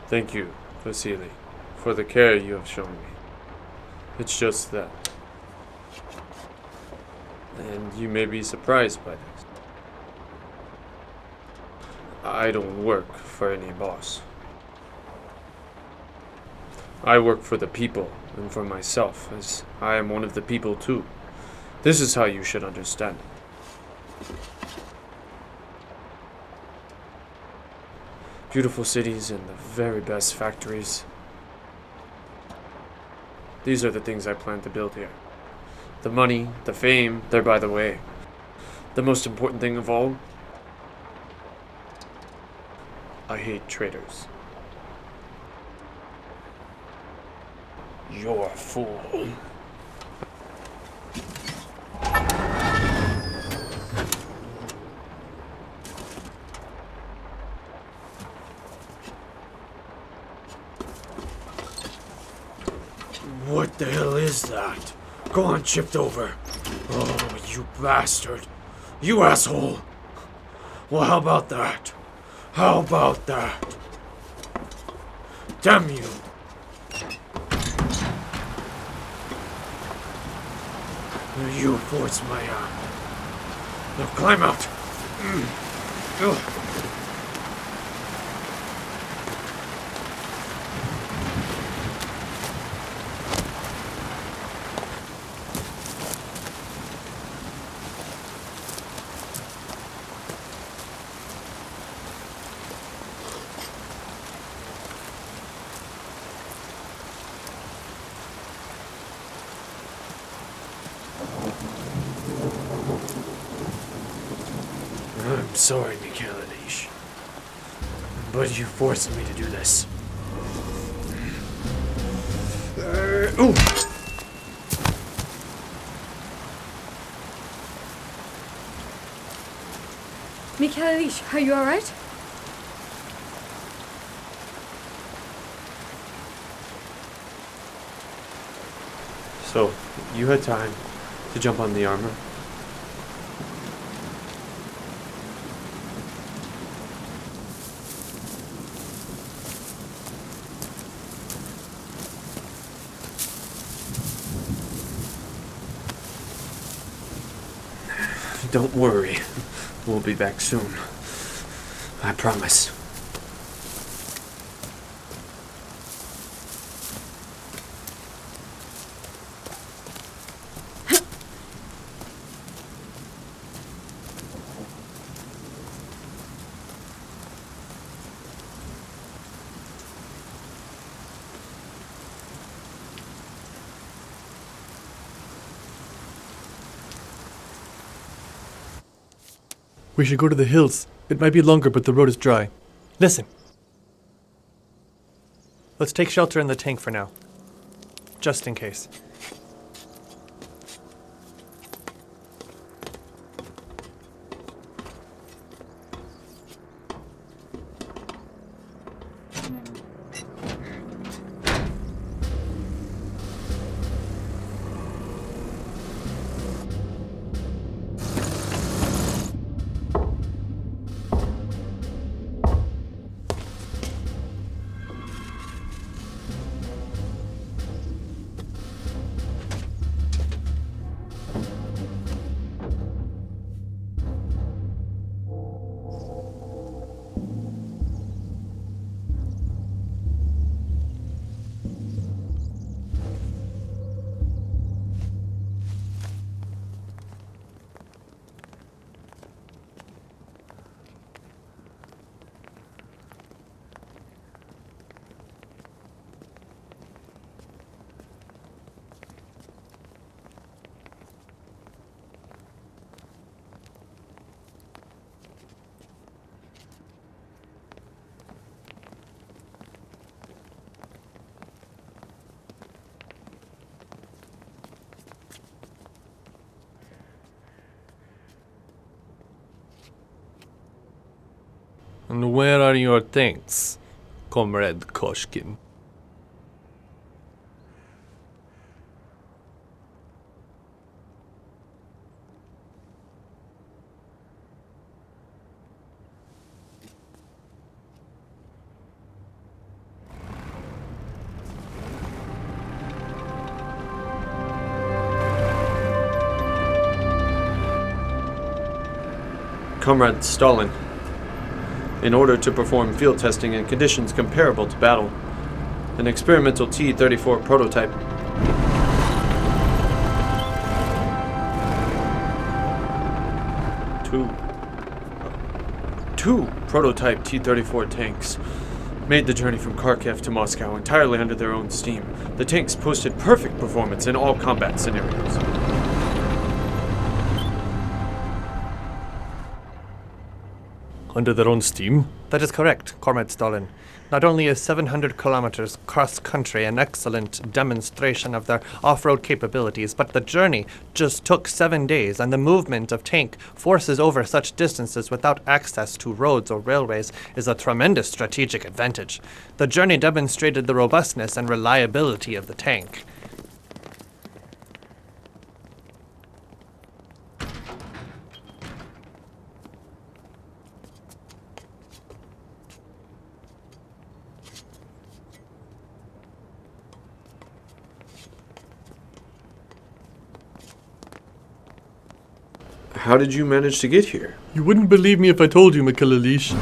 Thank you, Vasily, for the care you have shown me. It's just that. And you may be surprised by this. I don't work for any boss. I work for the people and for myself, as I am one of the people too. This is how you should understand it. Beautiful cities and the very best factories. These are the things I plan to build here. The money, the fame, they're by the way. The most important thing of all, I hate traitors. You're a fool. What the hell is that? Go on, chipped over. Oh, you bastard. You asshole. Well, how about that? How about that? Damn you. You forced my arm. Now climb out. Ugh. I'm sorry, Mikhail, but you forced me to do this. Ooh! Mikhail, are you alright? So, you had time to jump on the armor? Don't worry. We'll be back soon. I promise. We should go to the hills. It might be longer, but the road is dry. Listen. Let's take shelter in the tank for now. Just in case. And where are your tanks, Comrade Koshkin? Comrade Stalin. In order to perform field testing in conditions comparable to battle, an experimental T-34 prototype. Two prototype T-34 tanks made the journey from Kharkiv to Moscow entirely under their own steam. The tanks posted perfect performance in all combat scenarios. Under their own steam? That is correct, Comrade Stalin. Not only is 700 kilometers cross-country an excellent demonstration of their off-road capabilities, but the journey just took 7 days, and the movement of tank forces over such distances without access to roads or railways is a tremendous strategic advantage. The journey demonstrated the robustness and reliability of the tank. How did you manage to get here? You wouldn't believe me if I told you, Mikhailish.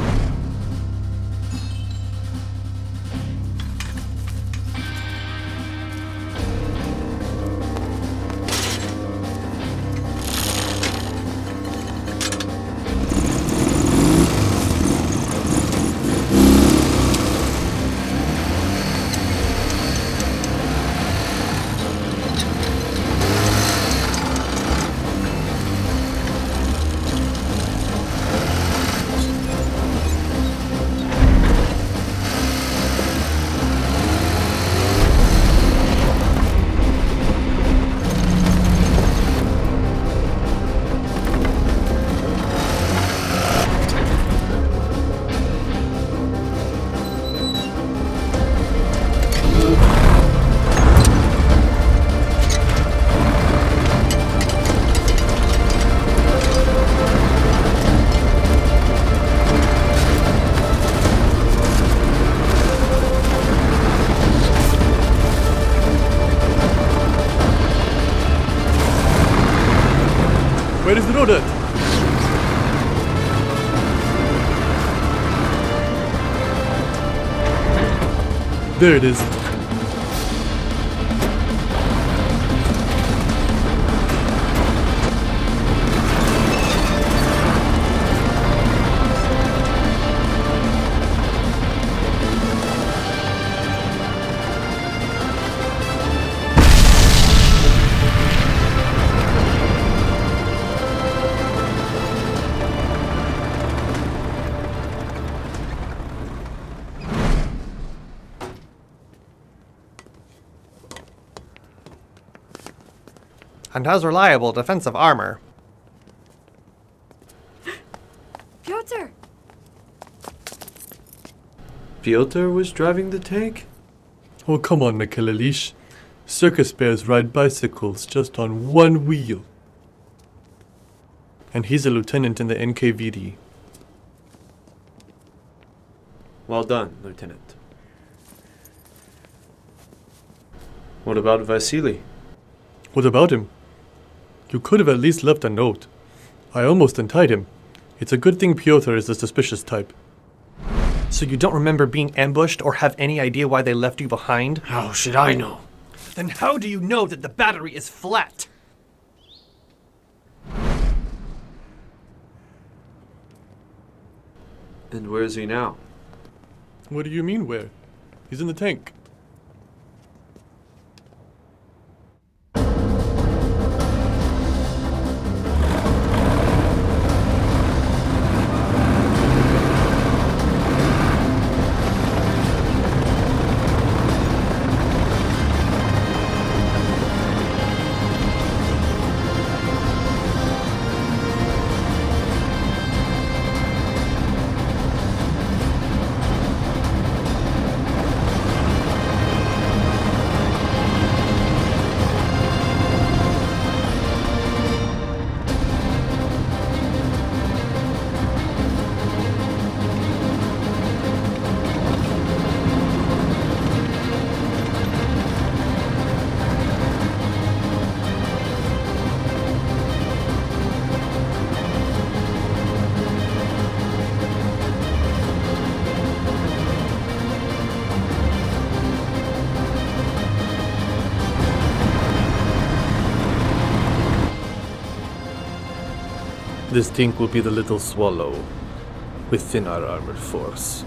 There it is. And has reliable defensive armor. Piotr! Piotr was driving the tank? Oh, come on, Mikhailish. Circus bears ride bicycles just on one wheel. And he's a lieutenant in the NKVD. Well done, Lieutenant. What about Vasily? What about him? You could have at least left a note. I almost untied him. It's a good thing Piotr is the suspicious type. So you don't remember being ambushed or have any idea why they left you behind? How should I know? Then how do you know that the battery is flat? And where is he now? What do you mean where? He's in the tank. This tank will be the little swallow within our armored force.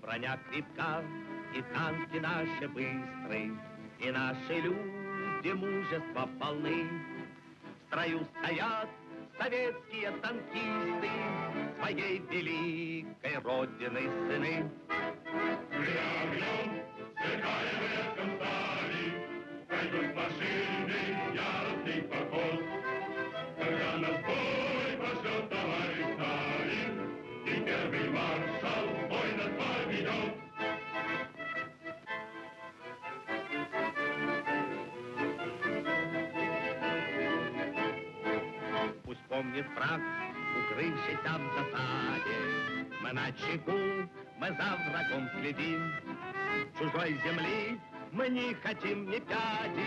Броня крепка, и танки наши быстры, и наши люди мужества полны. В строю стоят советские танкисты, своей великой родины сыны. Мы огнем сверкаем резком стали, пойдут машины, яростный поход. Когда нас бой пошлет товарищ Сталин, и первый маршал бой нас поведет. Пусть помнит враг, укрывшийся в засаде, мы на чеку, мы за врагом следим. Чужой земли Мы не хотим ни пяди,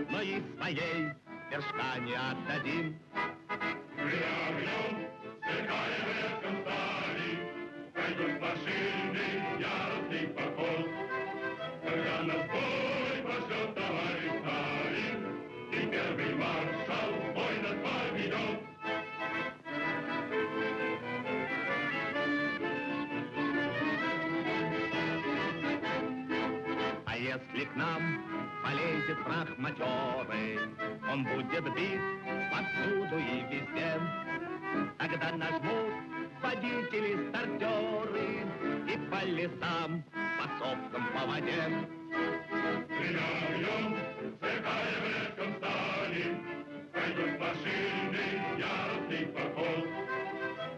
но и своей вершка не отдадим. Огнем, сверкая блеском стали, пойдет машинный яростный поход. Когда нас бой пошлет товарищ Сталин, и первый маршал бой над вами ведет. А если к нам полезет враг матерый, он будет бит повсюду и везде. Тогда нажмут водители-стартеры и по лесам, по сопкам, по воде. Огнем, сверкая блеском стали, пойдет машинный яростный поход.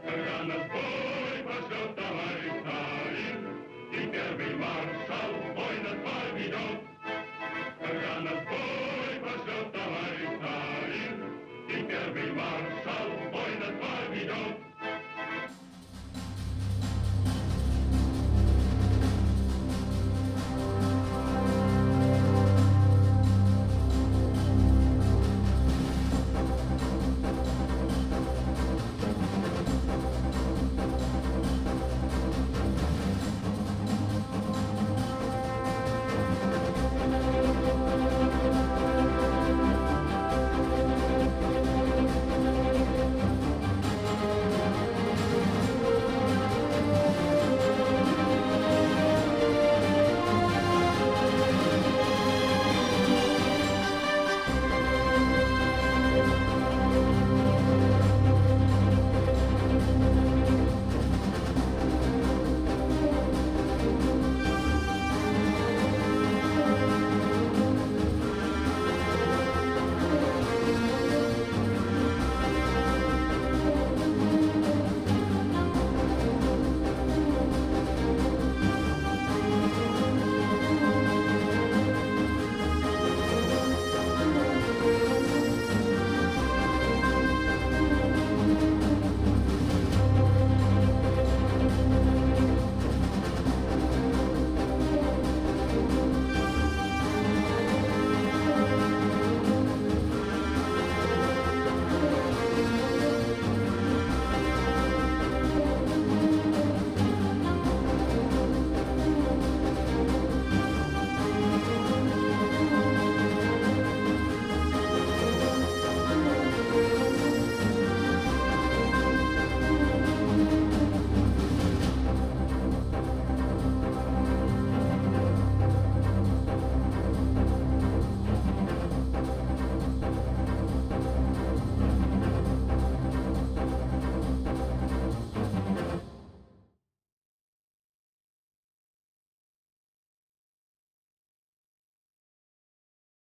Когда нас бой пошлет товарищ Сталин, и первый марш